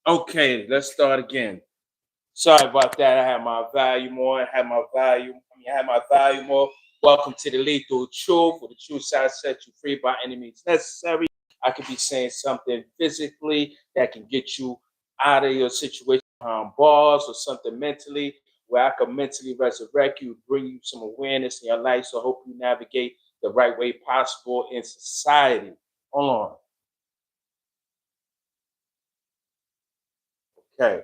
Okay, let's start again. Sorry about that. I had my volume on. I had my volume. I had my volume off. Welcome to the Lethal Truth, where the truth shall set you free by any means necessary. I could be saying something physically that can get you out of your situation behind bars, or something mentally where I could mentally resurrect you, bring you some awareness in your life. So I hope you navigate the right way possible in society. Hold on. Okay.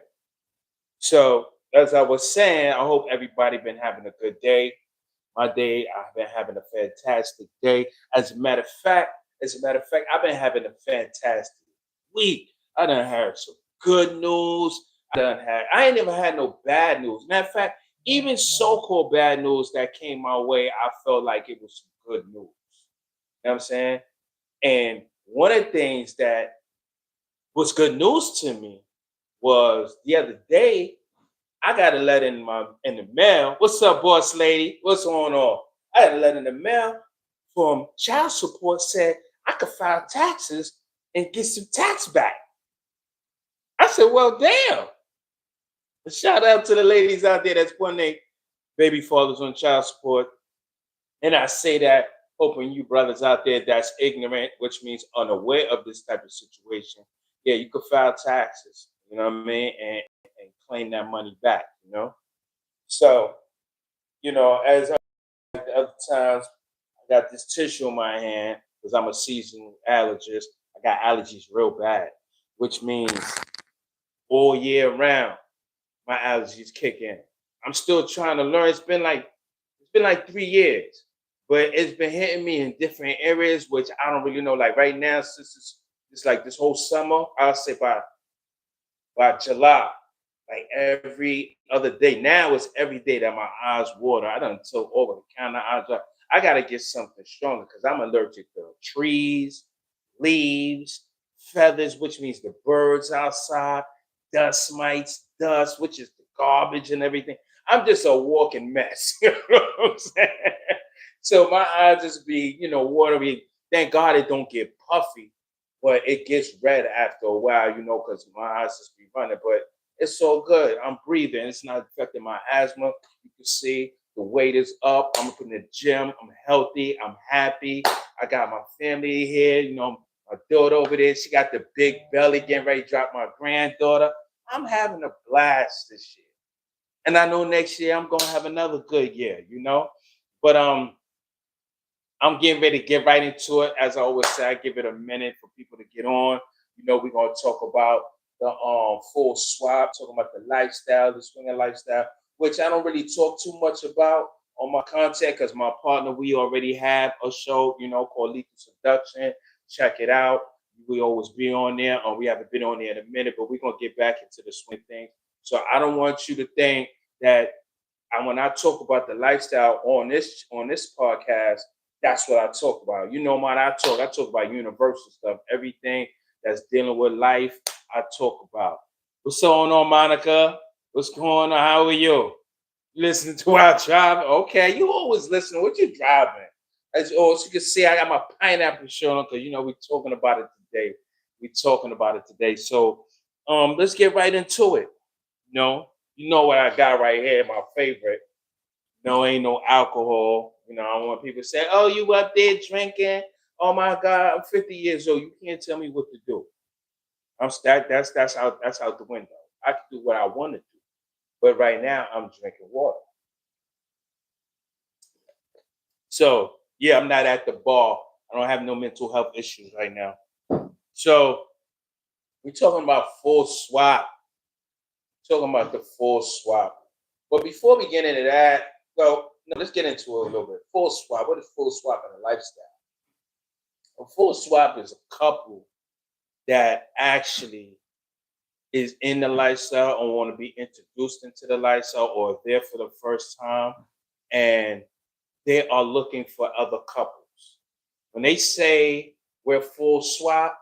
So as I was saying, I hope everybody been having a good day. My day, I've been having a fantastic day. As a matter of fact, I've been having a fantastic week. I done had some good news. I ain't never had no bad news. Matter of fact, even so-called bad news that came my way, I felt like it was some good news. You know what I'm saying? And one of the things that was good news to me was the other day I got a letter in the mail. What's up, boss lady? What's going on? I had a letter in the mail from child support said I could file taxes and get some tax back. I said, well, damn. Shout out to the ladies out there that's putting their baby fathers on child support. And I say that hoping you brothers out there that's ignorant, which means unaware of this type of situation, yeah, you could file taxes, you know what I mean, and claim that money back, you know. So, as the other times, I got this tissue in my hand because I'm a seasonal allergist. I got allergies real bad, which means all year round my allergies kick in. I'm still trying to learn. It's been like 3 years, but it's been hitting me in different areas, which I don't really know. Like right now, since it's like this whole summer, I'll say by July, like every other day. Now it's every day that my eyes water. I done took over the counter eyes dry. I gotta get something stronger because I'm allergic to trees, leaves, feathers, which means the birds outside, dust mites, dust, which is the garbage and everything. I'm just a walking mess. You know what I'm saying? So my eyes just be, watery. Thank God it don't get puffy, but it gets red after a while, because my eyes just be running. But it's so good. I'm breathing. It's not affecting my asthma. You can see the weight is up. I'm up in the gym. I'm healthy. I'm happy. I got my family here. My daughter over there. She got the big belly getting ready to drop my granddaughter. I'm having a blast this year. And I know next year I'm gonna have another good year. But I'm getting ready to get right into it. As I always say, I give it a minute for people to get on. We're gonna talk about the full swap, talking about the lifestyle, the swinger lifestyle, which I don't really talk too much about on my content because my partner, we already have a show, called Lethal Seduction. Check it out. We always be on there. We haven't been on there in a minute, but we're gonna get back into the swing thing. So I don't want you to think that when I talk about the lifestyle on this podcast, that's what I talk about. Man, I talk about universal stuff, everything that's dealing with life. I talk about. What's going on, Monica? What's going on? How are you? Listening to our drive? Okay, you always listen. What you driving? As you can see, I got my pineapple shirt on because we're talking about it today. We're talking about it today. So let's get right into it. You know what I got right here, my favorite. No, ain't no alcohol. I don't want people to say, "Oh, you up there drinking? Oh my God, I'm 50 years old. You can't tell me what to do." That's out the window. I can do what I want to do, but right now I'm drinking water. So yeah, I'm not at the bar. I don't have no mental health issues right now. So we're talking about full swap. Talking about the full swap. But before we get into that, well, no, let's get into it a little bit. Full swap. What is full swap in a lifestyle? A full swap is a couple that actually is in the lifestyle or want to be introduced into the lifestyle or there for the first time, and they are looking for other couples. When they say we're full swap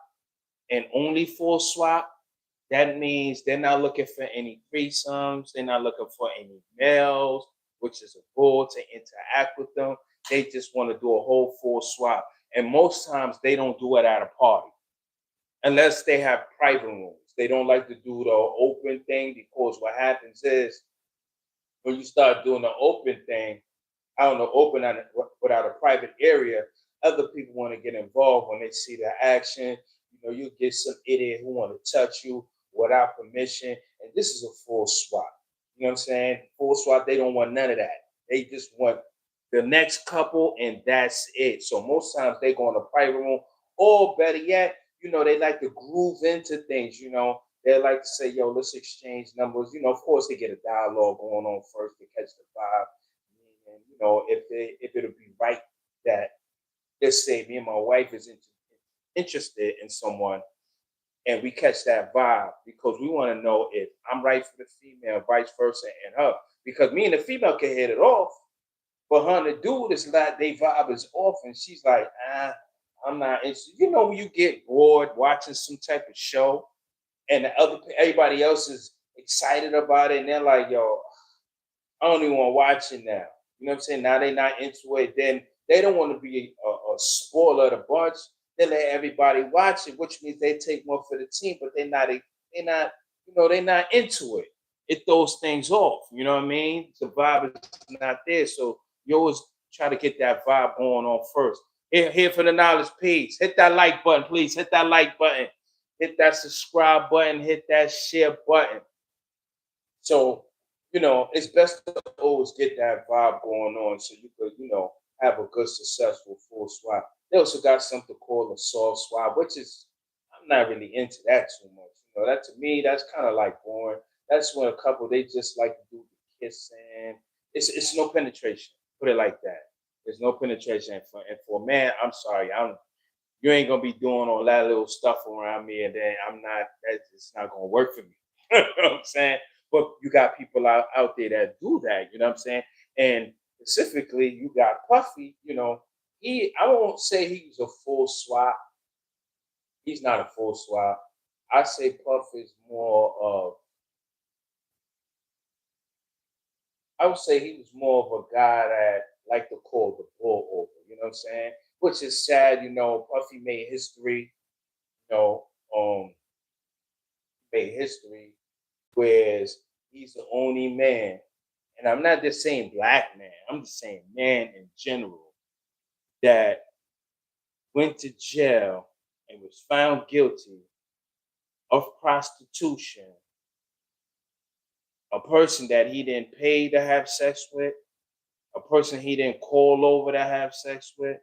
and only full swap, that means they're not looking for any threesomes. They're not looking for any males, which is a bull to interact with them. They just want to do a whole full swap. And most times they don't do it at a party unless they have private rooms. They don't like to do the open thing because what happens is when you start doing the open thing, I don't know, open on without a private area, other people want to get involved when they see the action. You know, you get some idiot who want to touch you without permission, and this is a full swap. You know what I'm saying? Full swap. They don't want none of that. They just want the next couple, and that's it. So most times they go in a private room, or better yet, you know, they like to groove into things. You know, they like to say, "Yo, let's exchange numbers." You know, of course, they get a dialogue going on first to catch the vibe. And you know, if it'll be right that, let's say me and my wife is interested in someone, and we catch that vibe because we want to know if I'm right for the female, vice versa, and her. Because me and the female can hit it off, but her and the dude is like they vibe is off, and she's like, I'm not interested. You know, when you get bored watching some type of show, and everybody else is excited about it, and they're like, yo, I don't even want to watch it now. You know what I'm saying? Now they're not into it. Then they don't want to be a spoiler of the bunch. They let everybody watch it, which means they take more for the team, but they're not, you know, they're not into it. It throws things off. You know what I mean? The vibe is not there. So you always try to get that vibe going on first. Here for the knowledge page. Hit that like button, please. Hit that like button. Hit that subscribe button. Hit that share button. So, you know, it's best to always get that vibe going on so you could, you know, have a good, successful full swap. They also got something called a soft swap, which is, I'm not really into that too much. You know, that to me, that's kind of like boring. That's when a couple, they just like to do the kissing. It's no penetration. Put it like that. There's no penetration. And for a man, I'm sorry, you ain't gonna be doing all that little stuff around me, and then I'm not. It's not gonna work for me. You know what I'm saying? But you got people out there that do that. You know what I'm saying? And specifically, you got Puffy. You know, I won't say he's a full swap. He's not a full swap. I say Puff is more of. I would say he was more of a guy that like to call the bull over. You know what I'm saying? Which is sad. You know, Puffy made history. You know, made history, whereas he's the only man, and I'm not just saying black man, I'm just saying man in general, that went to jail and was found guilty of prostitution, a person that he didn't pay to have sex with, a person he didn't call over to have sex with,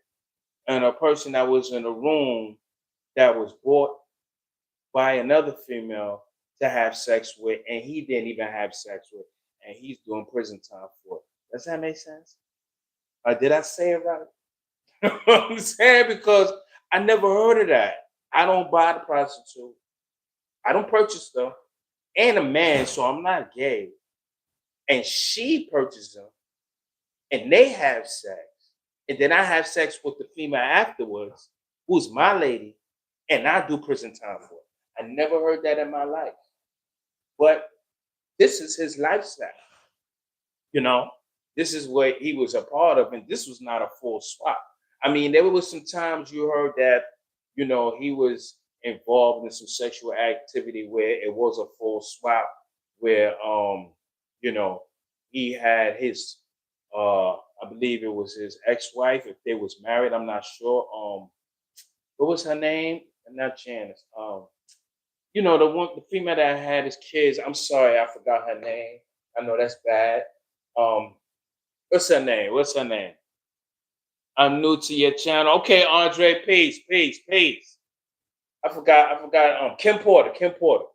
and a person that was in a room that was bought by another female to have sex with, and he didn't even have sex with, and he's doing prison time for it. Does that make sense? Did I say it right? You know what I'm saying? Because I never heard of that. I don't buy the prostitute. I don't purchase them. And a man, so I'm not gay. And she purchases them, and they have sex. And then I have sex with the female afterwards, who's my lady, and I do prison time for it. I never heard that in my life. But this is his lifestyle. You know, this is what he was a part of, and this was not a full swap. I mean, there was some times you heard that, you know, he was involved in some sexual activity where it was a full swap, where you know, he had his I believe it was his ex-wife, if they was married, I'm not sure. What was her name? Not Janice. You know, the female that had his kids. I'm sorry, I forgot her name. I know that's bad. Um, what's her name? What's her name? I'm new to your channel. Okay, Andre, peace. I forgot. Kim Porter. Kim Porter.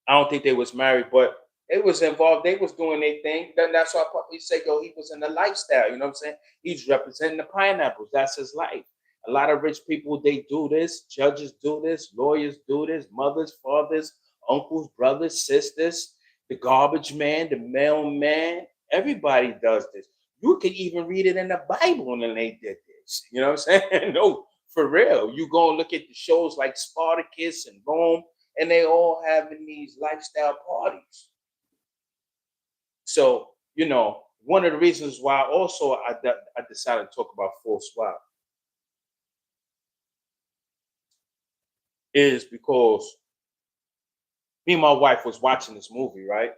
I don't think they was married, but they was involved. They was doing their thing. Then that's why he said, yo, he was in the lifestyle. You know what I'm saying? He's representing the pineapples. That's his life. A lot of rich people, they do this. Judges do this. Lawyers do this. Mothers, fathers, uncles, brothers, sisters, the garbage man, the mailman. Everybody does this. You can even read it in the Bible and they did this. You know what I'm saying? No, for real. You go and look at the shows like Spartacus and Rome, and they all having these lifestyle parties. So, you know, one of the reasons why also I decided to talk about full swap is because Me and my wife was watching this movie, right?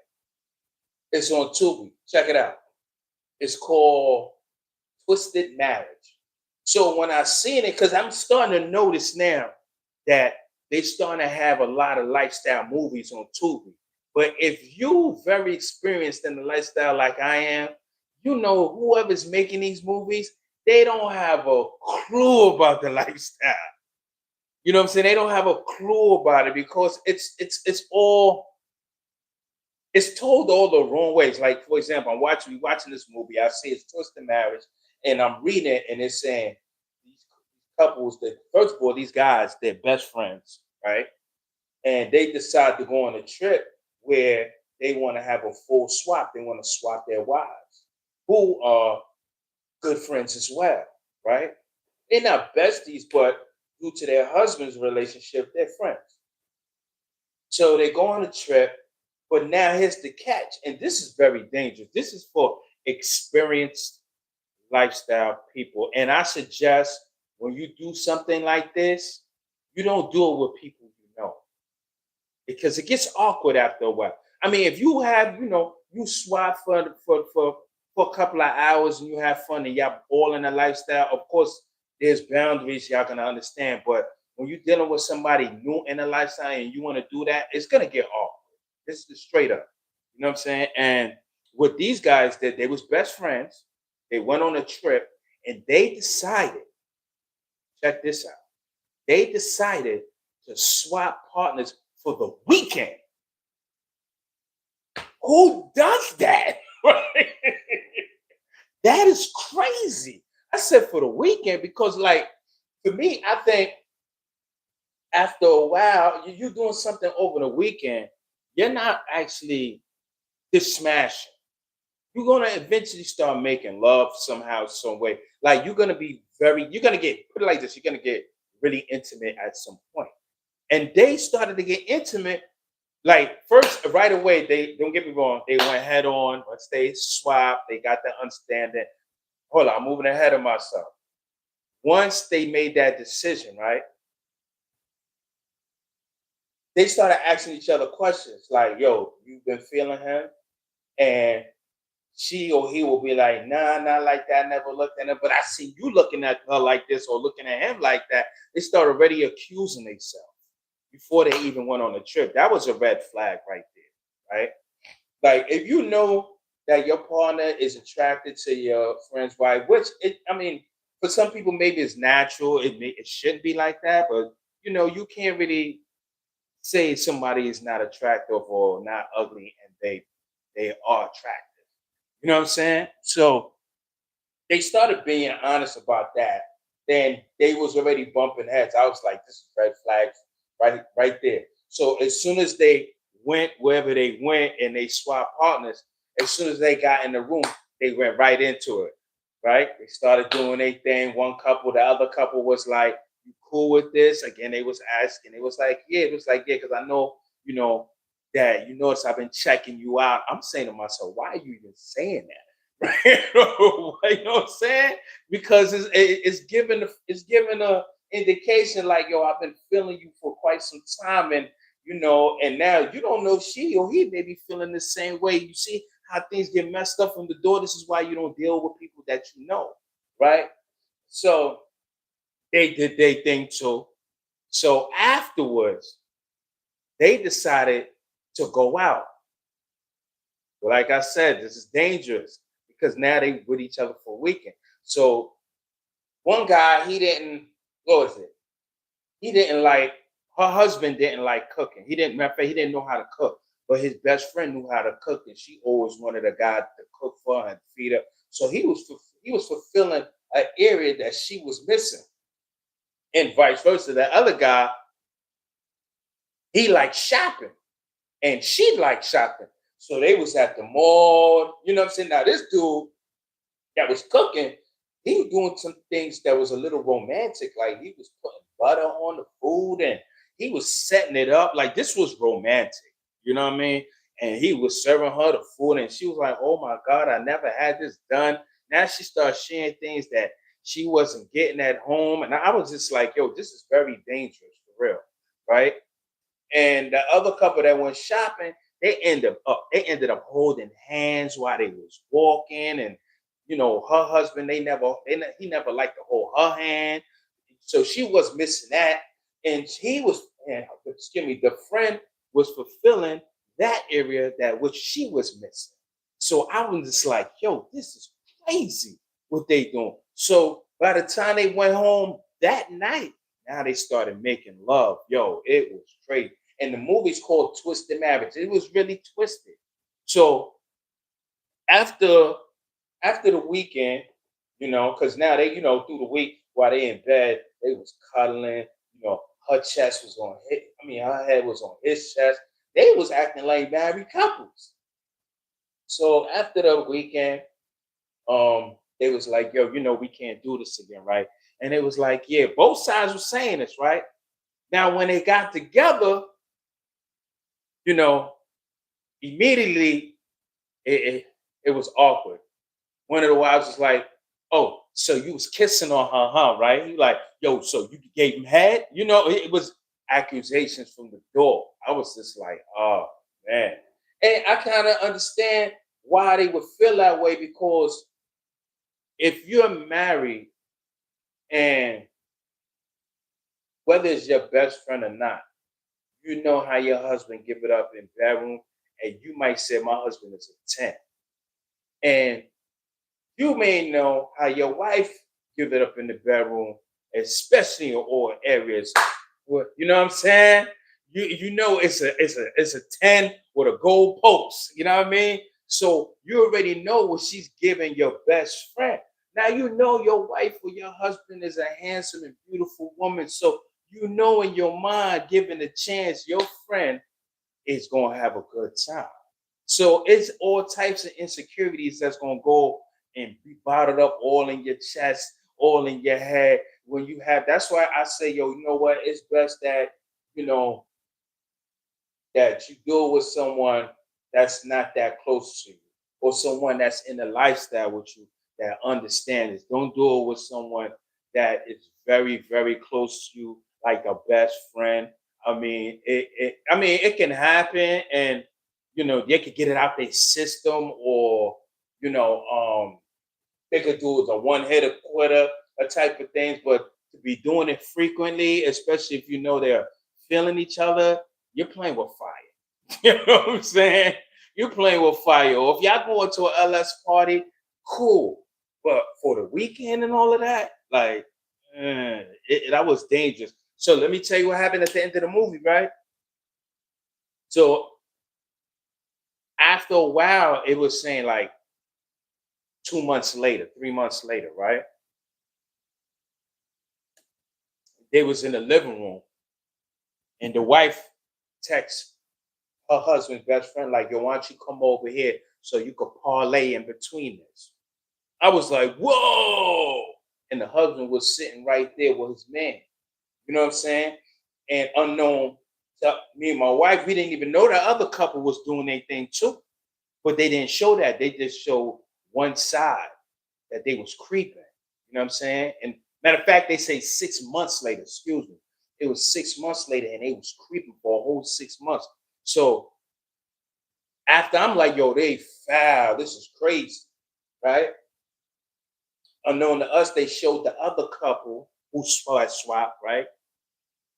It's on Tubi. Check it out. It's called Twisted Marriage. So when I seen it, because I'm starting to notice now that they starting to have a lot of lifestyle movies on Tubi. But if you very experienced in the lifestyle like I am, you know whoever's making these movies, they don't have a clue about the lifestyle. You know what I'm saying? They don't have a clue about it because it's all it's told all the wrong ways. Like for example, we watching this movie. I see it's Twisted Marriage, and I'm reading it, and it's saying these couples that first of all, these guys, they're best friends, right? And they decide to go on a trip where they want to have a full swap. They want to swap their wives, who are good friends as well, right? They're not besties, but due to their husband's relationship, they're friends. So they go on a trip, but now here's the catch, and this is very dangerous. This is for experienced lifestyle people. And I suggest when you do something like this, you don't do it with people you know because it gets awkward after a while. I mean, if you have, you swap for a couple of hours and you have fun and y'all all in a lifestyle, of course, there's boundaries y'all gonna understand. But when you're dealing with somebody new in a lifestyle and you want to do that, it's gonna get awkward. This is straight up. You know what I'm saying? And what these guys did, they was best friends. They went on a trip and they decided, check this out. They decided to swap partners for the weekend. Who does that? That is crazy. I said for the weekend because, like, for me, I think after a while, you're doing something over the weekend, you're not actually just smashing. You're gonna eventually start making love somehow, some way. Like you're gonna get put it like this, you're gonna get really intimate at some point. And they started to get intimate. Like first, right away, they don't get me wrong, they went head on. Once they swapped, they got the understanding. Hold on, I'm moving ahead of myself. Once they made that decision, right? They started asking each other questions like, yo, you've been feeling him? And she or he will be like, nah, not like that. I never looked at her, but I see you looking at her like this or looking at him like that. They start already accusing themselves before they even went on the trip. That was a red flag right there, right? Like if you know that your partner is attracted to your friend's wife, I mean, for some people maybe it's natural. It shouldn't be like that, but you can't really say somebody is not attractive or not ugly and they are attractive. You know what I'm saying? So they started being honest about that. Then they was already bumping heads. I was like, this is red flags right there. So as soon as they went wherever they went and they swapped partners, as soon as they got in the room, they went right into it. Right? They started doing their thing. One couple, the other couple was like, you cool with this? Again, they was asking. It was like, yeah, because I know, that you notice I've been checking you out. I'm saying to myself, why are you even saying that? Right? You know what I'm saying? Because it's giving a indication like, yo, I've been feeling you for quite some time, and now you don't know she or he may be feeling the same way. You see how things get messed up from the door. This is why you don't deal with people that you know, right? So they did their thing too. So afterwards, they decided to go out. But like I said, this is dangerous because now they with each other for a weekend. So one guy, he didn't, what was it? He didn't like, her husband didn't like cooking. Matter of fact, he didn't know how to cook. But his best friend knew how to cook, and she always wanted a guy to cook for her and feed her. So he was fulfilling an area that she was missing, and vice versa. The other guy, he liked shopping and she liked shopping. So they was at the mall, you know what I'm saying? Now this dude that was cooking, he was doing some things that was a little romantic. Like he was putting butter on the food and he was setting it up. Like this was romantic, you know what I mean? And he was serving her the food and she was like, oh my God, I never had this done. Now she started sharing things that she wasn't getting at home. And I was just like, yo, this is very dangerous for real, right? And the other couple that went shopping, they ended up holding hands while they was walking, and her husband, he never liked to hold her hand, so she was missing that, and excuse me, the friend was fulfilling that area that which she was missing. So I was just like, yo, this is crazy what they doing. So by the time they went home that night, now they started making love. Yo, it was crazy. And the movie's called Twisted Marriage. It was really twisted. So after after the weekend, because now they, through the week while they in bed, they was cuddling. Her chest was on his, her head was on his chest. They was acting like married couples. So after the weekend, they was like, yo, we can't do this again, right? And it was like, yeah, both sides were saying this, right? Now, when they got together, you know, immediately it was awkward. One of the wives was like, "Oh, so you was kissing on her, huh? Right?" He like, "Yo, so you gave him head?" It was accusations from the door. I was just like, "Oh man," and I kind of understand why they would feel that way, because if you're married and whether it's your best friend or not, you know how your husband give it up in bedroom, and you might say, "My husband is a 10." And you may know how your wife give it up in the bedroom, especially in all areas. You know what I'm saying? You know it's a 10 with a gold post. You know what I mean? So you already know what she's giving your best friend. Now you know your wife or your husband is a handsome and beautiful woman. So you know in your mind, given a chance, your friend is gonna have a good time. So it's all types of insecurities that's gonna go and be bottled up all in your chest, all in your head. When you have, that's why I say, yo, you know what? It's best that you know that you do it with someone that's not that close to you, or someone that's in a lifestyle with you that understands. Don't do it with someone that is very, very close to you, like a best friend. It can happen, and they could get it out their system, or you know, they could do the one hitter quitter, a type of things. But to be doing it frequently, especially if you know they're feeling each other, you're playing with fire. You know what I'm saying? You're playing with fire. Or if y'all going to a LS party, cool. But for the weekend and all of that, like, that was dangerous. So let me tell you what happened at the end of the movie, right? So after a while, it was saying like 2 months later, 3 months later, right? They was in the living room, and the wife texts her husband's best friend, like, yo, why don't you come over here so you could parlay in between this? I was like, whoa. And the husband was sitting right there with his man. You know what I'm saying? And unknown to me and my wife, we didn't even know that other couple was doing anything too. But they didn't show that. They just showed one side, that they was creeping. You know what I'm saying? And matter of fact, they say 6 months later, excuse me. It was 6 months later, and they was creeping for a whole 6 months. So after, I'm like, yo, they foul. This is crazy, right? Unknown to us, they showed the other couple who swap, right?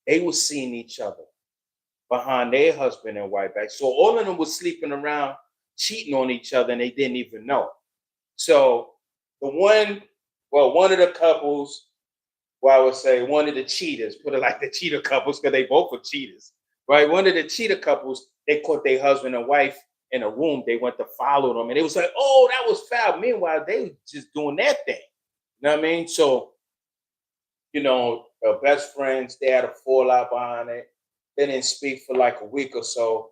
They was seeing each other behind their husband and wife back. So all of them was sleeping around, cheating on each other, and they didn't even know. So one of the couples, well, I would say one of the cheaters, put it like the cheater couples, because they both were cheaters, right? One of the cheater couples, they caught their husband and wife in a room. They went to follow them, and it was like, oh, that was foul. Meanwhile, they were just doing their thing. You know what I mean? So, best friends, they had a fallout behind it. They didn't speak for like a week or so.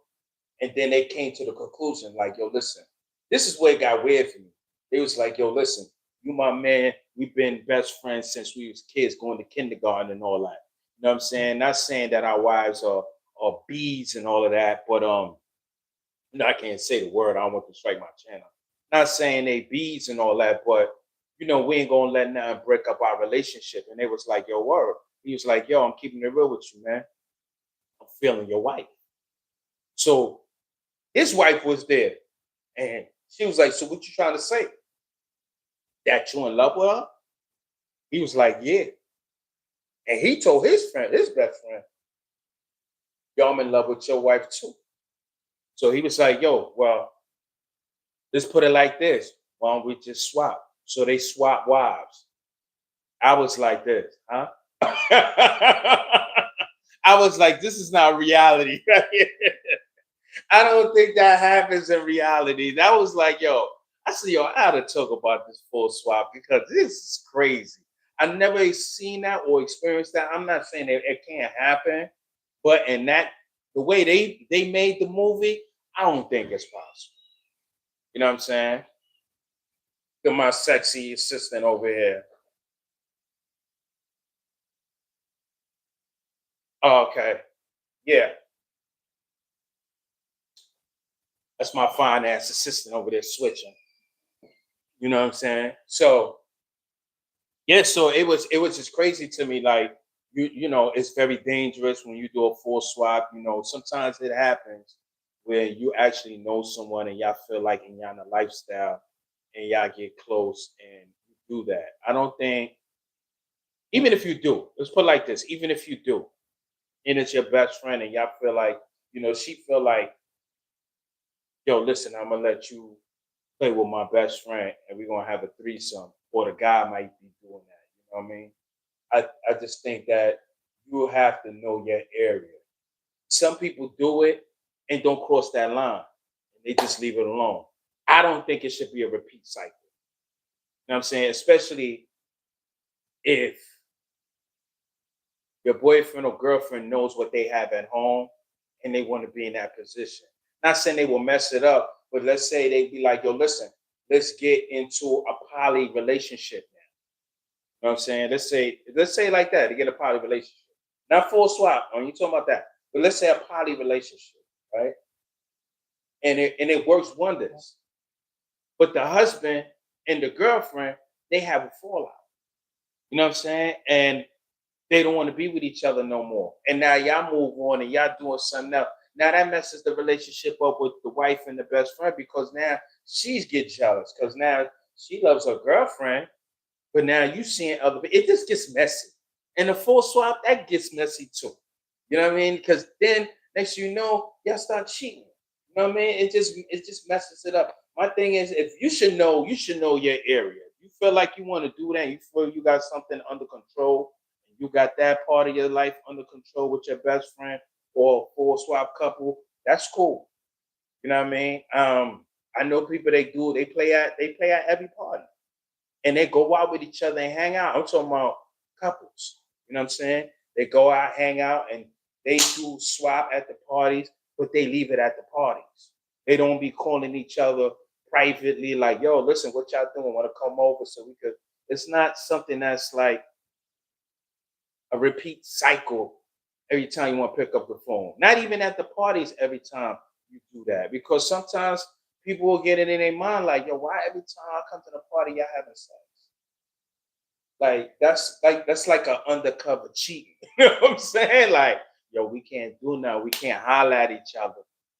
And then they came to the conclusion, like, yo, listen, this is where it got weird for me. They was like, yo, listen, you my man, we've been best friends since we was kids, going to kindergarten and all that. You know what I'm saying? Not saying that our wives are bees and all of that, but I can't say the word. I don't want to strike my channel. Not saying they bees and all that, but we ain't gonna let nothing break up our relationship. And they was like, yo, word. He was like, yo, I'm keeping it real with you, man. feeling your wife. So his wife was there, and she was like, "So what you trying to say? That you in love with her?" He was like, "Yeah." And he told his friend, his best friend, "Yo, I'm in love with your wife too." So he was like, "Yo, well, let's put it like this. Why don't we just swap?" So they swap wives. I was like this, huh? I was like, this is not reality. I don't think that happens in reality. That was like, yo, I said, yo, I had to talk about this full swap because this is crazy. I never seen that or experienced that. I'm not saying that it can't happen, but in that the way they made the movie, I don't think it's possible. You know what I'm saying? Look at my sexy assistant over here. Oh, okay. Yeah, that's my finance assistant over there switching. You know what I'm saying? So yeah, so it was just crazy to me. Like you know, it's very dangerous when you do a full swap. You know, sometimes it happens where you actually know someone and y'all feel like in y'all in a lifestyle and y'all get close and you do that. I don't think even if you do, let's put it like this, even if you do, and it's your best friend and y'all feel like, she feel like, yo, listen, I'm gonna let you play with my best friend and we're gonna have a threesome, or the guy might be doing that. You know what I mean? I just think that you have to know your area. Some people do it and don't cross that line. And they just leave it alone. I don't think it should be a repeat cycle. You know what I'm saying? Especially if your boyfriend or girlfriend knows what they have at home and they want to be in that position. Not saying they will mess it up, but let's say they be like, yo, listen, let's get into a poly relationship now. You know what I'm saying? Let's say like that, to get a poly relationship. Not full swap. I you talking about that. But let's say a poly relationship, right? And it works wonders. But the husband and the girlfriend, they have a fallout. You know what I'm saying? And they don't want to be with each other no more. And now y'all move on and y'all doing something else. Now that messes the relationship up with the wife and the best friend because now she's get jealous because now she loves her girlfriend, but now you seeing other. It just gets messy. And the full swap that gets messy too. You know what I mean? Because then next you know, y'all start cheating. You know what I mean? It just messes it up. My thing is, if you should know your area. You feel like you want to do that. You feel you got something under control. You got that part of your life under control with your best friend or full swap couple. That's cool. You know what I mean? I know people they play at every party and they go out with each other and hang out. I'm talking about couples. You know what I'm saying? They go out, hang out, and they do swap at the parties, but they leave it at the parties. They don't be calling each other privately like, yo, listen, what y'all doing? Want to come over so we could. It's not something that's like a repeat cycle every time you want to pick up the phone. Not even at the parties every time you do that. Because sometimes people will get it in their mind like, yo, why every time I come to the party, y'all having sex? Like that's like an undercover cheating. You know what I'm saying? Like, yo, we can't do nothing. We can't holler at each other.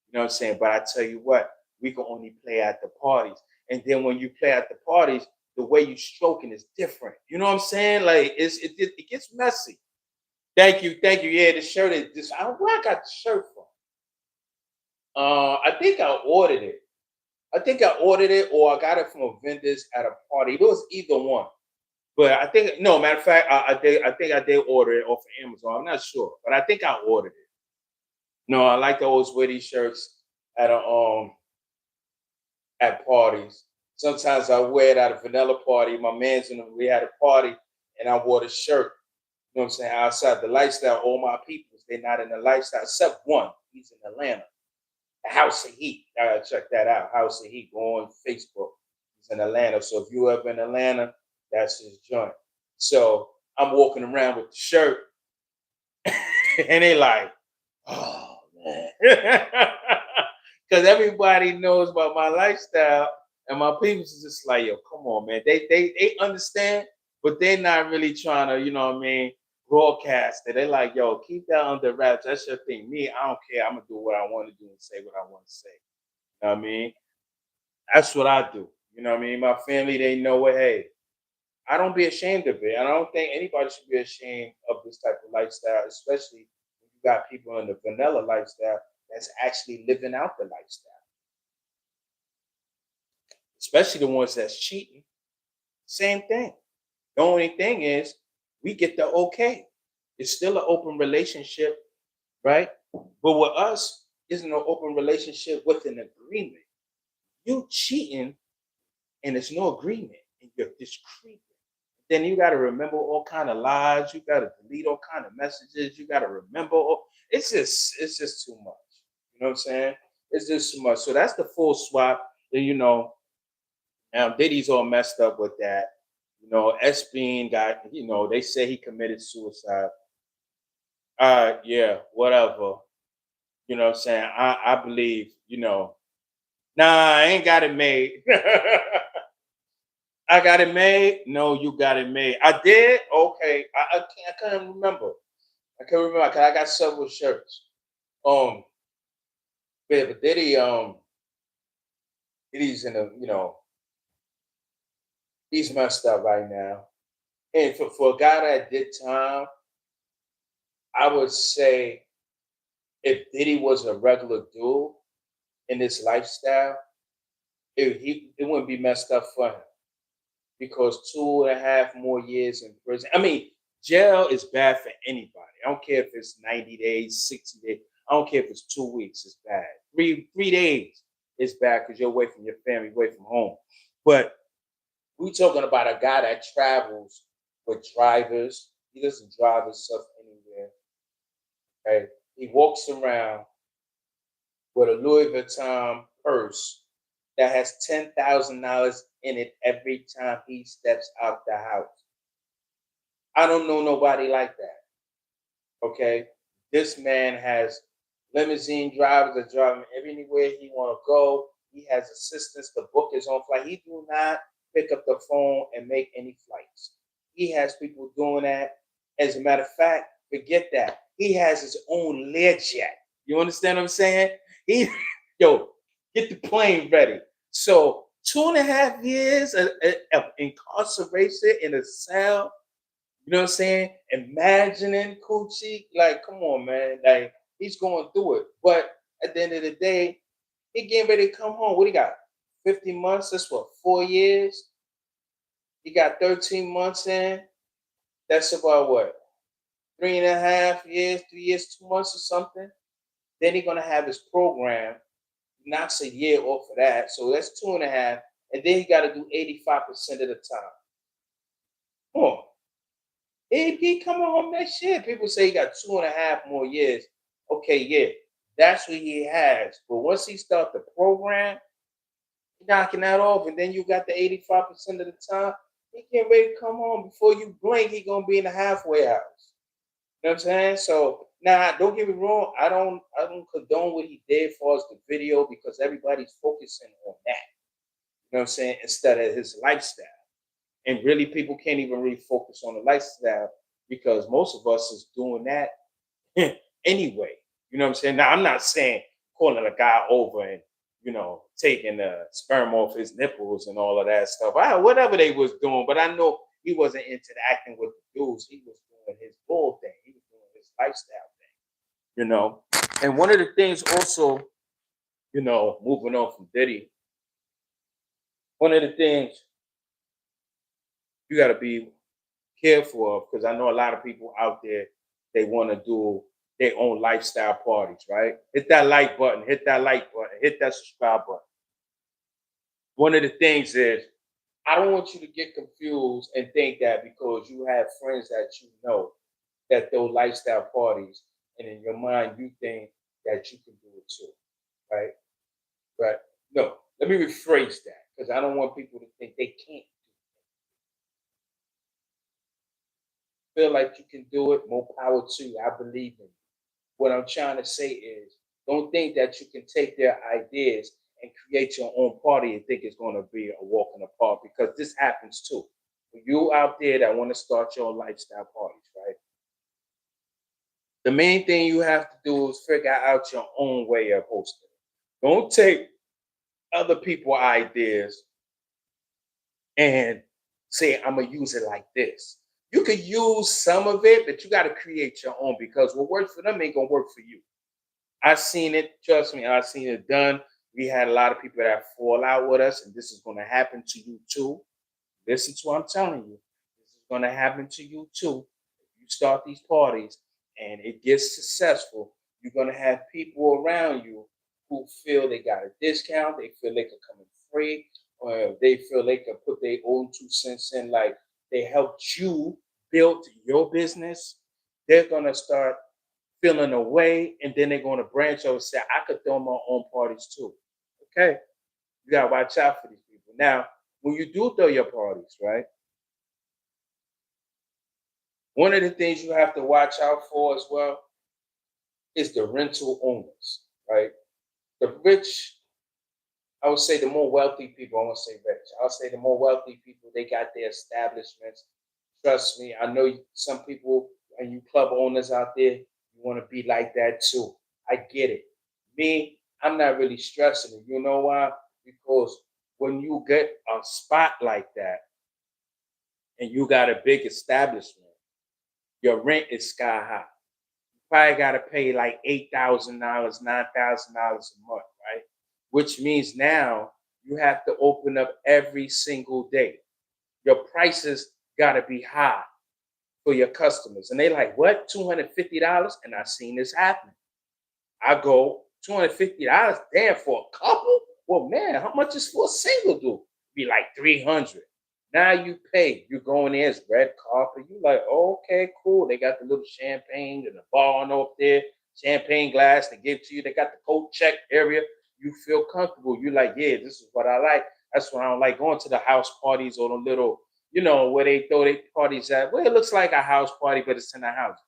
You know what I'm saying? But I tell you what, we can only play at the parties. And then when you play at the parties, the way you stroking is different. You know what I'm saying? Like it gets messy. Thank you, thank you. Yeah, the shirt is this. I don't know where I got the shirt from. I think I ordered it. I think I ordered it or I got it from a vendor's at a party. It was either one. But I think no, matter of fact, I think I did order it off of Amazon. I'm not sure, but I think I ordered it. No, I like to always wear these shirts at a at parties. Sometimes I wear it at a vanilla party. My man's in we had a party and I wore the shirt. You know what I'm saying? Outside the lifestyle, all my peoples, they're not in the lifestyle, except one. He's in Atlanta. The House of Heat. I gotta check that out. House of Heat. Go on Facebook. He's in Atlanta. So if you ever in Atlanta, that's his joint. So I'm walking around with the shirt, and they like, oh man. Because everybody knows about my lifestyle, and my people is just like, yo, come on, man. They understand, but they're not really trying to, you know what I mean, broadcast it. They're like, yo, keep that under wraps. That's your thing. Me, I don't care. I'm gonna do what I want to do and say what I want to say. You know what I mean? That's what I do. You know what I mean? My family, they know it. Hey, I don't be ashamed of it. I don't think anybody should be ashamed of this type of lifestyle, especially when you got people in the vanilla lifestyle that's actually living out the lifestyle, especially the ones that's cheating. Same thing. The only thing is, we get the okay. It's still an open relationship, right? But with us, isn't an open relationship with an agreement. You cheating and there's no agreement and you're discreet. Then you got to remember all kind of lies. You got to delete all kind of messages. You got to remember. It's just too much. You know what I'm saying? It's just too much. So that's the full swap. And now Diddy's all messed up with that. S Bean got. They say he committed suicide. Yeah, whatever. You know what I'm saying? I believe. Nah, I ain't got it made. I got it made. No, you got it made. I did. Okay, I can't remember. I can't remember because I got several shirts. Um, but Diddy's in a he's messed up right now. And for a guy that did time, I would say if Diddy was a regular dude in this lifestyle, it wouldn't be messed up for him because 2.5 more years in prison. I mean, jail is bad for anybody. I don't care if it's 90 days, 60 days. I don't care if it's 2 weeks. It's bad. Three days is bad because you're away from your family, away from home. But we talking about a guy that travels with drivers. He doesn't drive himself anywhere. Right? He walks around with a Louis Vuitton purse that has $10,000 in it every time he steps out the house. I don't know nobody like that. Okay, this man has limousine drivers that drive him everywhere he want to go. He has assistants to book his own flight. He do not pick up the phone and make any flights. He has people doing that. As a matter of fact, forget that. He has his own Learjet. You understand what I'm saying? He, yo, get the plane ready. So 2.5 years of incarceration in a cell. You know what I'm saying? Imagining Coochie, like, come on, man. Like, he's going through it. But at the end of the day, he getting ready to come home. What he got? 50 months? That's what, 4 years? He got 13 months in. That's about what? 3.5 years, 3 years, 2 months or something. Then he's gonna have his program, knocks a year off of that. So that's 2.5. And then he gotta do 85% of the time. Come on. He coming home next year. People say he got 2.5 more years. Okay, yeah, that's what he has. But once he start the program, he knocking that off, and then you got the 85% of the time. He getting ready to come home before you blink. He gonna be in the halfway house. You know what I'm saying? So now, don't get me wrong. I don't condone what he did as far as the video because everybody's focusing on that. You know what I'm saying? Instead of his lifestyle. And really, people can't even really focus on the lifestyle because most of us is doing that anyway. You know what I'm saying? Now, I'm not saying calling a guy over and taking the sperm off his nipples and all of that stuff. Whatever they was doing, but I know he wasn't into acting with the dudes. He was doing his bull thing. He was doing his lifestyle thing. And one of the things also, moving on from Diddy, one of the things you got to be careful of because I know a lot of people out there they want to do their own lifestyle parties, right? Hit that like button, hit that like button, hit that subscribe button. One of the things is I don't want you to get confused and think that because you have friends that you know that those lifestyle parties, and in your mind you think that you can do it too, right? But no, let me rephrase that because I don't want people to think they can't. Feel like you can do it, more power to you. I believe in you. What I'm trying to say is don't think that you can take their ideas and create your own party and think it's going to be a walk in the park because this happens too. For you out there that want to start your own lifestyle parties, right? The main thing you have to do is figure out your own way of hosting. Don't take other people's ideas and say, I'm gonna use it like this. You could use some of it, but you got to create your own because what works for them ain't gonna work for you. I seen it, trust me, I seen it done. We had a lot of people that fall out with us, and this is gonna happen to you too. Listen to what I'm telling you. This is gonna happen to you too. If you start these parties and it gets successful, you're gonna have people around you who feel they got a discount, they feel they can come in free, or they feel they can put their own 2 cents in, like they helped you build your business. They're gonna start feeling away, and then they're gonna branch out and say, I could throw my own parties too. Okay. You gotta watch out for these people. Now, when you do throw your parties, right? One of the things you have to watch out for as well is the rental owners, right? The rich, I would say the more wealthy people, I won't say rich, I'll say the more wealthy people, they got their establishments. Trust me, I know some people and you club owners out there, you want to be like that too. I get it. Me, I'm not really stressing it. You know why? Because when you get a spot like that and you got a big establishment, your rent is sky high. You probably got to pay like $8,000, $9,000 a month, right? Which means now you have to open up every single day. Your prices got to be high for your customers. And they like, what? $250? And I've seen this happen. I go, $250? Damn, for a couple? Well, man, how much is for a single dude? Be like 300. Now you pay. You're going there, it's red carpet. You like, oh, okay, cool. They got the little champagne and the bar on up there, champagne glass they give to you. They got the coat check area. You feel comfortable. You like, yeah, this is what I like. That's why I don't like going to the house parties or the little, where they throw their parties at. Well, it looks like a house party, but it's in a house.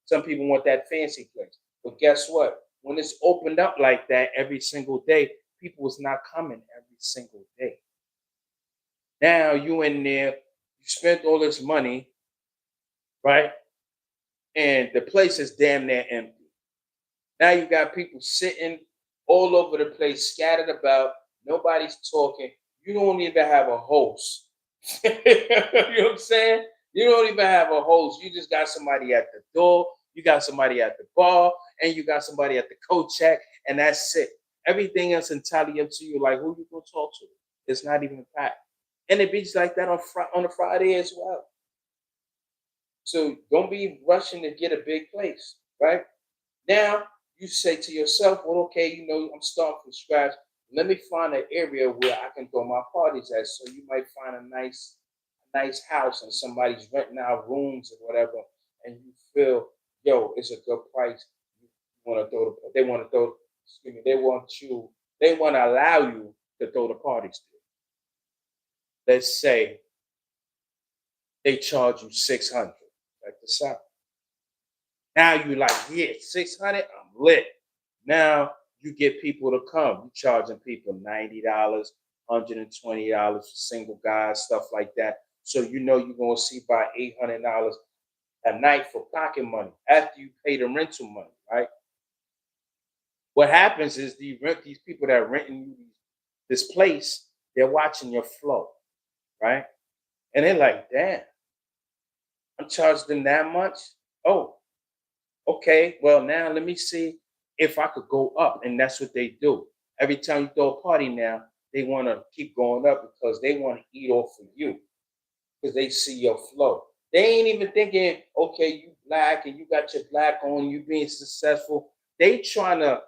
Some people want that fancy place. But guess what? When it's opened up like that every single day, people is not coming every single day. Now you in there, you spent all this money, right? And the place is damn near empty. Now you got people sitting all over the place, scattered about. Nobody's talking. You don't even have a host. You know what I'm saying? You don't even have a host. You just got somebody at the door, you got somebody at the bar, and you got somebody at the coat check, and that's it. Everything else entirely up to you. Like who you gonna talk to? It's not even packed. And it be just like that on a Friday as well. So don't be rushing to get a big place, right? Now you say to yourself, well, okay, I'm starting from scratch. Let me find an area where I can throw my parties at. So you might find a nice house and somebody's renting out rooms or whatever, and you feel, yo, it's a good price. You want to throw they want to throw, excuse me, they want to allow you to throw the parties. Let's say they charge you 600. Like this out. Now you like, yeah, 600, I'm lit. Now you get people to come. You charging people $90, $120 for single guys, stuff like that. So you're gonna see about $800 a night for pocket money after you pay the rental money, right? What happens is these people that are renting you this place, they're watching your flow, right? And they're like, damn, I'm charging them that much. Oh, okay, well, now let me see if I could go up. And that's what they do. Every time you throw a party now, they want to keep going up because they want to eat off of you because they see your flow. They ain't even thinking, okay, you black and you got your black on, you being successful. They trying to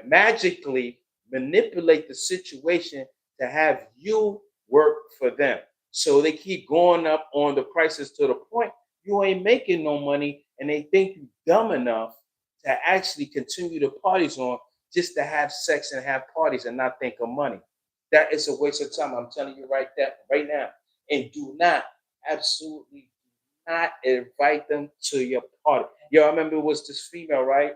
magically manipulate the situation to have you work for them. So they keep going up on the prices to the point you ain't making no money, and they think you dumb enough to actually continue the parties on just to have sex and have parties and not think of money. That is a waste of time. I'm telling you right now. And do not, absolutely not invite them to your party. Yo, I remember it was this female, right?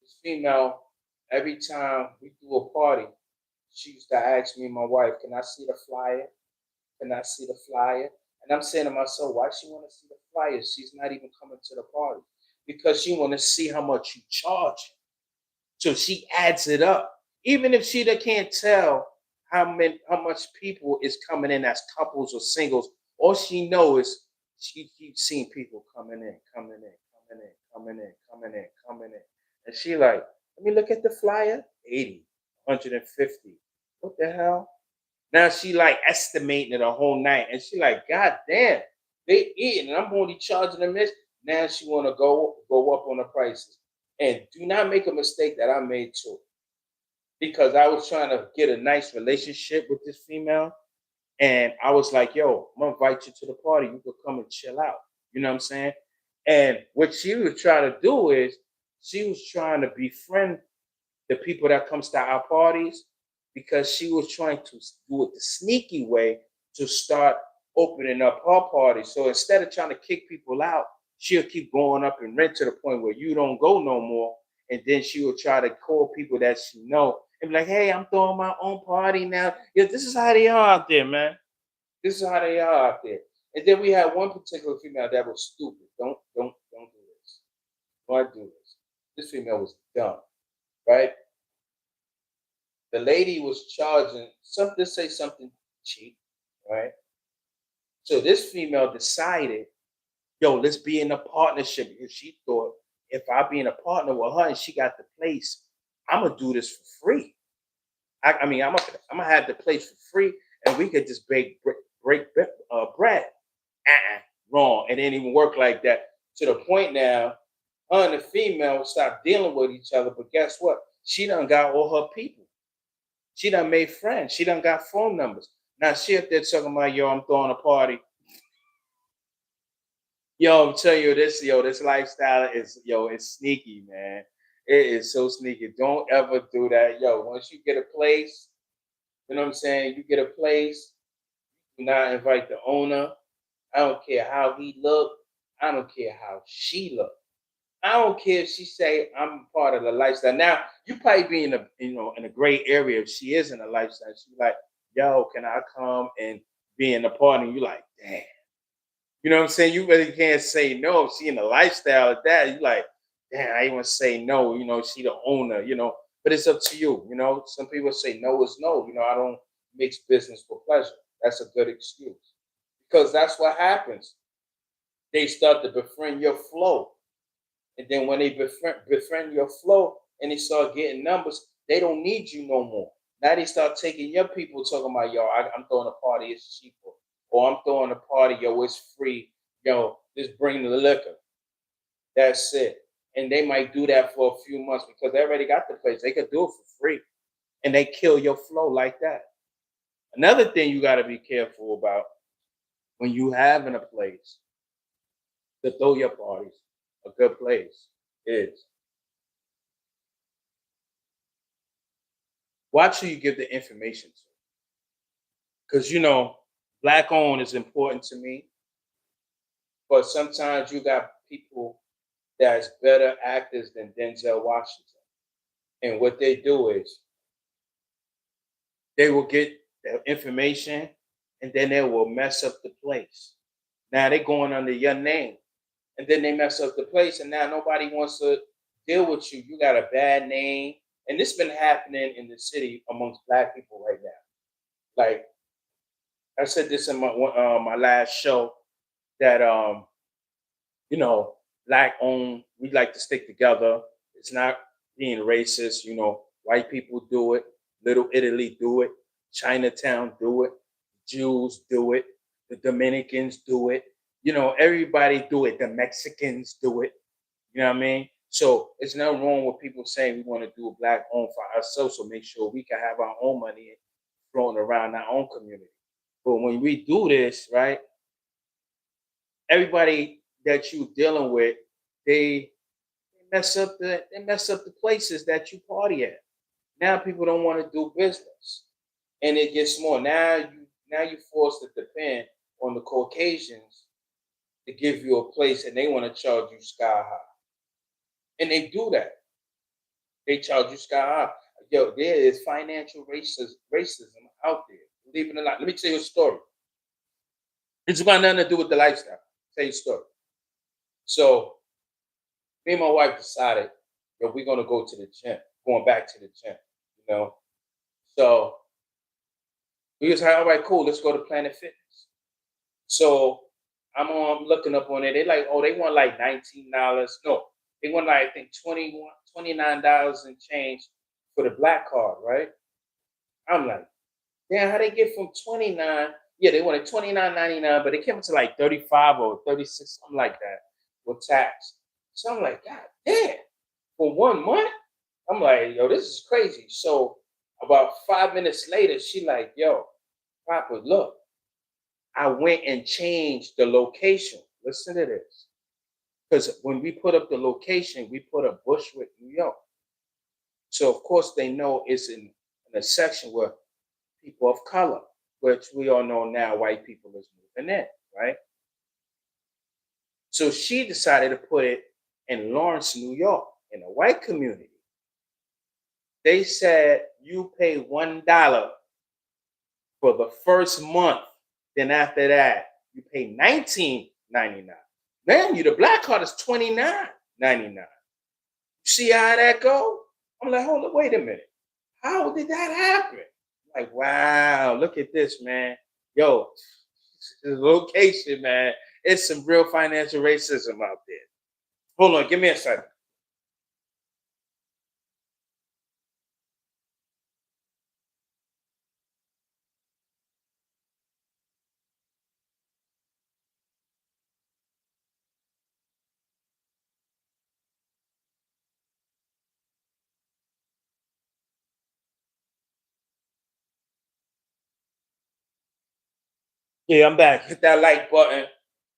This female, every time we do a party, she used to ask me and my wife, can I see the flyer? Can I see the flyer? And I'm saying to myself, why she want to see the flyers, she's not even coming to the party because she want to see how much you charge. So she adds it up. Even if she can't tell how much people is coming in as couples or singles, all she knows is she keeps seeing people coming in, coming in, coming in, coming in, coming in, coming in. And she like, let me look at the flyer, 80, 150. What the hell? Now she like estimating it a whole night. And she like, God damn, they eating. And I'm only charging them this. Now she want to go up on the prices. And do not make a mistake that I made too. Because I was trying to get a nice relationship with this female. And I was like, yo, I'm gonna invite you to the party. You could come and chill out. You know what I'm saying? And what she was trying to do is she was trying to befriend the people that comes to our parties because she was trying to do it the sneaky way to start opening up her party. So instead of trying to kick people out, she'll keep going up and rent to the point where you don't go no more. And then she will try to call people that she know and be like, hey, I'm throwing my own party now. Yeah, this is how they are out there, man. This is how they are out there. And then we had one particular female that was stupid. Don't do this. Don't do this. This female was dumb, right? The lady was charging something, say something cheap, right? So this female decided, yo, let's be in a partnership because she thought if I be in a partner with her and she got the place, I'm gonna do this for free. I mean, I'm gonna have the place for free, and we could just break bread. Wrong. It didn't even work like that. To the point now, her and the female stopped dealing with each other. But guess what? She done got all her people. She done made friends. She done got phone numbers. Now she up there talking about, yo, I'm throwing a party. Yo, I'm telling you this, this lifestyle is, it's sneaky, man. It is so sneaky. Don't ever do that. Yo, once you get a place, you know what I'm saying? You get a place, do not invite the owner. I don't care how he look. I don't care how she look. I don't care if she say I'm part of the lifestyle. Now you probably be in a gray area if she is in a lifestyle. She's like, yo, can I come and be in the party? And you like, damn. You know what I'm saying? You really can't say no if she in a lifestyle of that. You like, damn, I ain't want to say no. She the owner. But it's up to you. Some people say no is no. I don't mix business for pleasure. That's a good excuse because that's what happens. They start to befriend your flow. And then when they befriend your flow and they start getting numbers, they don't need you no more. Now they start taking your people talking about, yo, I'm throwing a party, it's cheaper. Or I'm throwing a party, yo, it's free. Yo, just bring the liquor. That's it. And they might do that for a few months because they already got the place. They could do it for free. And they kill your flow like that. Another thing you got to be careful about when you having a place to throw your parties, a good place is watch who you give the information to. Because, Black owned is important to me. But sometimes you got people that's better actors than Denzel Washington. And what they do is they will get the information and then they will mess up the place. Now they're going under your name. And then they mess up the place, and now nobody wants to deal with you. You got a bad name. And this has been happening in the city amongst Black people right now. Like I said this in my last show that Black owned, we like to stick together. It's not being racist, white people do it, Little Italy do it, Chinatown do it, Jews do it, the Dominicans do it. Everybody do it. The Mexicans do it. You know what I mean? So it's nothing wrong with people saying we want to do a Black owned for ourselves, so make sure we can have our own money flowing around our own community. But when we do this, right, everybody that you dealing with, they mess up the places that you party at. Now people don't want to do business, and it gets more. Now you forced to depend on the Caucasians to give you a place, and they want to charge you sky high. And they do that. They charge you sky high. Yo, there is financial racism out there. Believe it or not. Let me tell you a story. It's got nothing to do with the lifestyle. I'll tell you a story. So me and my wife decided that we're gonna go to the gym, going back to the gym, you know. So we was like, all right, cool, let's go to Planet Fitness. So I'm looking up on it. They like, oh, they want like $19. No, they want like I think 21, $29 and change for the black card, right? I'm like, damn, how they get from 29? Yeah, they wanted 29.99, but it came to like 35 or 36, something like that, with tax. So I'm like, God damn, for 1 month? I'm like, yo, this is crazy. So about 5 minutes later, she like, yo, Papa, look, I went and changed the location. Listen to this. Because when we put up the location, we put up Bushwick, New York. So of course they know it's in a section where people of color, which we all know now white people is moving in, right? So she decided to put it in Lawrence, New York, in a white community. They said you pay $1 for the first month. Then after that, you pay $19.99. Then you the black card is $29.99. You see how that go? I'm like, hold up, wait a minute. How did that happen? Like, wow, look at this, man. Yo, the location, man. It's some real financial racism out there. Hold on, give me a second. Yeah, I'm back. Hit that like button,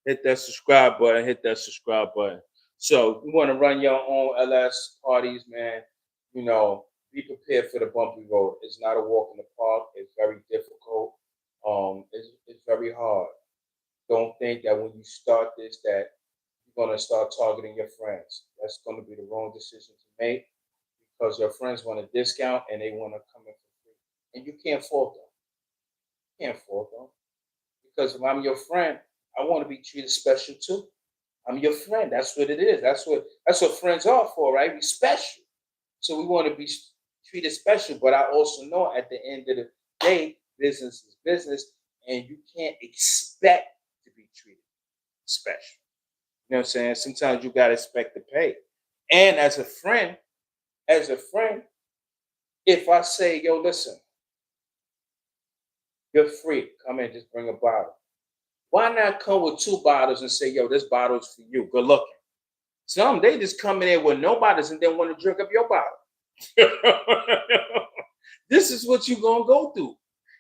hit that subscribe button, hit that subscribe button. So you want to run your own LS parties, man. You know, be prepared for the bumpy road. It's not a walk in the park. It's very difficult. It's very hard. Don't think that when you start this that you're gonna start targeting your friends. That's gonna be the wrong decision to make because your friends want a discount and they want to come in for free, and you can't fault them. You can't fault them. Because if I'm your friend, I want to be treated special too. I'm your friend. That's what it is. That's what friends are for, right? We special. So we want to be treated special. But I also know at the end of the day, business is business, and you can't expect to be treated special. You know what I'm saying? Sometimes you gotta expect to pay. And as a friend, if I say, yo, listen, you're free. Come in, just bring a bottle. Why not come with two bottles and say, yo, this bottle's for you. Good looking. Some they just come in there with no bottles and then want to drink up your bottle. This is what you're gonna go through.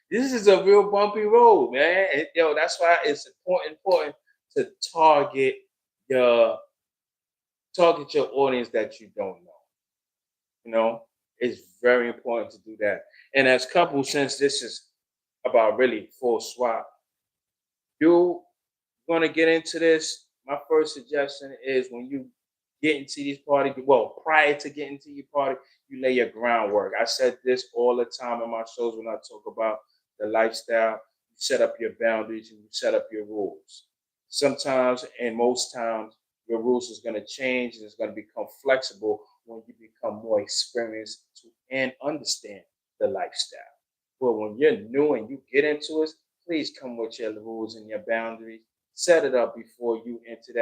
This is a real bumpy road, man. Yo, that's why it's important to your target your audience that you don't know. You know, it's very important to do that. And as couples, since this is about really full swap, you want to get into this, my first suggestion is when you get into these parties, well, prior to getting to your party, you lay your groundwork. I said this all the time in my shows when I talk about the lifestyle. You set up your boundaries and you set up your rules. Sometimes and most times, your rules is going to change and it's going to become flexible when you become more experienced to and understand the lifestyle. But when you're new and you get into it, please come with your rules and your boundaries. Set it up before you enter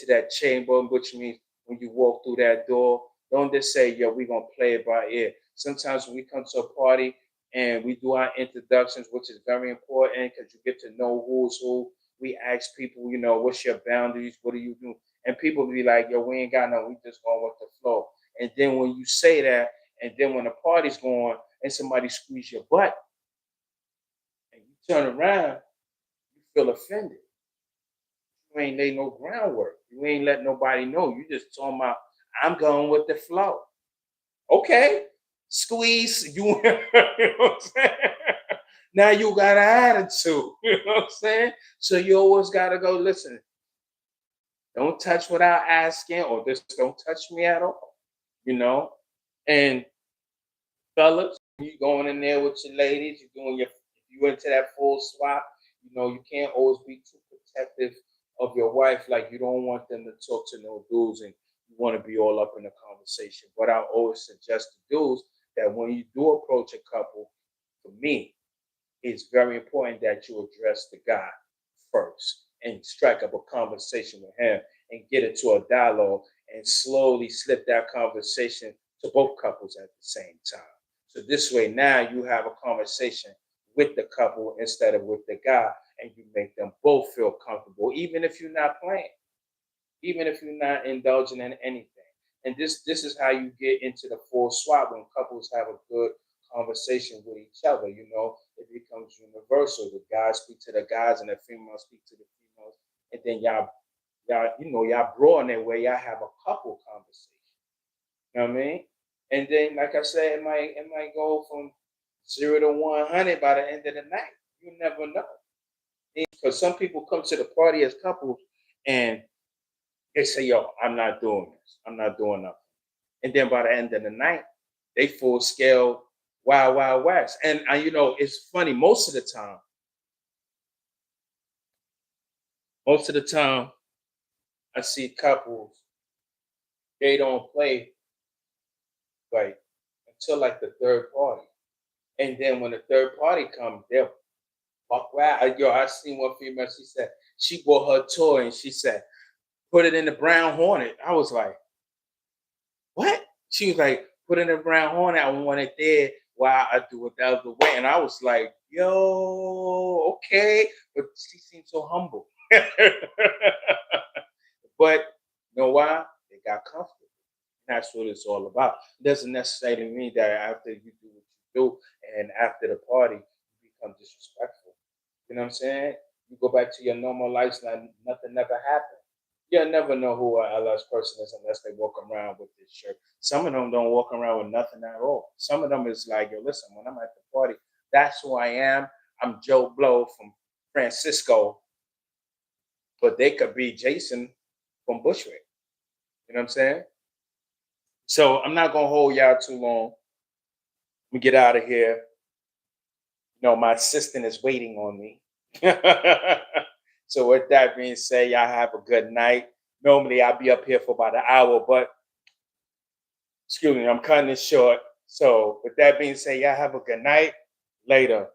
that chamber, which means when you walk through that door, don't just say, yo, we're gonna play it by ear. Sometimes when we come to a party and we do our introductions, which is very important because you get to know who's who. We ask people, what's your boundaries? What do you do? And people be like, yo, we ain't got no, we just going with the flow. And then when you say that, and then when the party's going and somebody squeeze your butt and you turn around, you feel offended. You ain't laid no groundwork. You ain't let nobody know. You just talking about, I'm going with the flow. Okay, squeeze. You, you know what I'm saying? Now you got an attitude. You know what I'm saying? So you always got to go, listen, don't touch without asking, or just don't touch me at all. You know? And fellas, you going in there with your ladies, you're doing you into that full swap, you can't always be too protective of your wife, like you don't want them to talk to no dudes and you want to be all up in the conversation. But I always suggest to dudes that when you do approach a couple, for me, it's very important that you address the guy first and strike up a conversation with him and get into a dialogue and slowly slip that conversation to both couples at the same time. So this way now you have a conversation with the couple instead of with the guy, and you make them both feel comfortable, even if you're not playing, even if you're not indulging in anything. And this is how you get into the full swap when couples have a good conversation with each other. You know, it becomes universal. The guys speak to the guys and the females speak to the females. And then y'all broaden their way, y'all have a couple conversation. You know what I mean? And then, like I said, it might go from 0 to 100 by the end of the night. You never know. Because some people come to the party as couples and they say, yo, I'm not doing this. I'm not doing nothing. And then by the end of the night, they full scale wild, wild west. And it's funny, most of the time, I see couples, they don't play like until like the third party. And then when the third party comes, they'll fuck wow. Yo, I seen one female, she said she bought her toy and she said, put it in the Brown Hornet. I was like, what? She was like, put it in the Brown Hornet. I want it there while I do it the other way. And I was like, yo, okay. But she seemed so humble. But you know why? They got comfortable. That's what it's all about. It doesn't necessarily mean that after you do what you do and after the party, you become disrespectful. You know what I'm saying? You go back to your normal lifestyle, nothing never happened. You'll never know who an LS person is unless they walk around with this shirt. Some of them don't walk around with nothing at all. Some of them is like, yo, listen, when I'm at the party, that's who I am. I'm Joe Blow from Francisco, but they could be Jason from Bushwick. You know what I'm saying? So I'm not gonna hold y'all too long. Let me get out of here. My assistant is waiting on me. So with that being said, y'all have a good night. Normally I'll be up here for about an hour, but excuse me, I'm cutting it short. So with that being said, y'all have a good night. Later.